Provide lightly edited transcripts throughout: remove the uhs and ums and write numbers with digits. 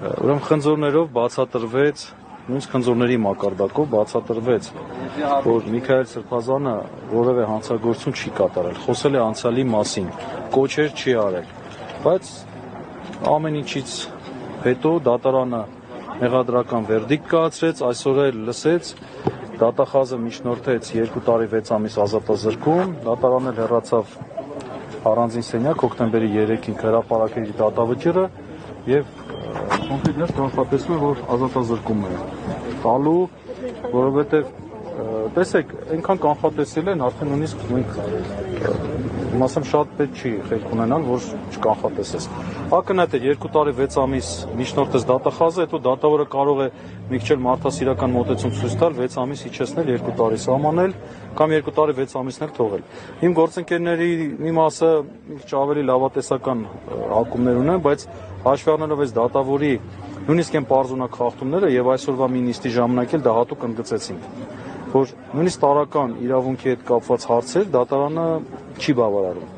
Ուրեմն խնձորներով բացատրվեց, նույնիսկ խնձորների մակարդակով բացատրվեց, որ Միքայել Սրբազանը որևէ հանցագործություն չի կատարել, խոսել է անցյալի մասին, կոչեր չի արել, բայց ամեն ինչից հետո դատարանը մեղադրական վերդիկտ կայացրեց, այսօր էլ լսեց, դատախազը միջնորդեց 2 տարի 6 ամիս ազատազրկում, դատարանն էլ հեռացավ առանձին սենյակ հոկտեմբերի 3-ին հրապարակեց դատավճիռը եւ կոնկրետ կանխատեսում է, որ ազատազրկում է տալու, որովհետեւ տեսեք, այնքան կանխատեսել են, արդեն նույնիսկ մենք ասեմ շատ պետք չի խելք ունենալ, որ չկանխատեսես։ Ակնհայտ է 2 տարի 6 ամիս միջնորդեց դատախազը, հետո դատավորը կարող է մի քիչ մարդասիրական մոտեցում ցույց տալ, 6 ամիս իջեցնել, 2 տարի սահմանել կամ 2 տարի 6 ամիսն էլ թողել։ Իմ գործընկերների մի մասը մի քիչ ավելի լավատեսական հակումներ ունեն, բայց հաշվի առնելով այս դատավորի նույնիսկ այն պարզունակ խախտումները եւ այսօրվա մի նիստի ժամանակ էլ դա հատուկ ընդգծեցին, որ նույնիսկ տարական իրավունքի հետ կապված հարցեր դատարանը չի բավարարում։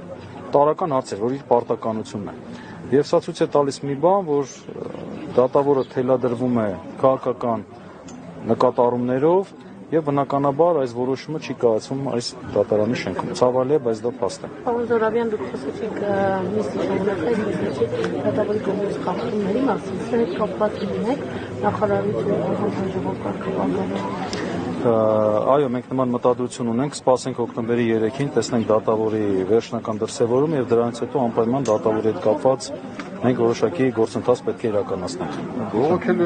Տարական հարցեր, որ իր պարտականությունն է։ Եվ սա ցույց է տալիս մի բան, որ դատավորը թելադրվում է քաղաքական նկատառումներով եւ բնականաբար այս որոշումը չի կայացվում այս դատարանի շենքում։ Ցավալի է, բայց դա փաստ է։ Պարոն Զորաբյան, դուք խոսեցիք նիստի ժամանակ դատավորի կողմից խախտումների մասին, սա հետ կապված ունեք նախարարությունը ժողովրդական Այո, մենք նման մտադրություն ունենք, սպասենք հոկտեմբերի 3-ին, տեսնենք դատավորի վերջնական դրսևորումը եւ դրանից հետո անպայման դատավորի հետ կապված մենք որոշակի գործընթաց պետք է իրականացնենք։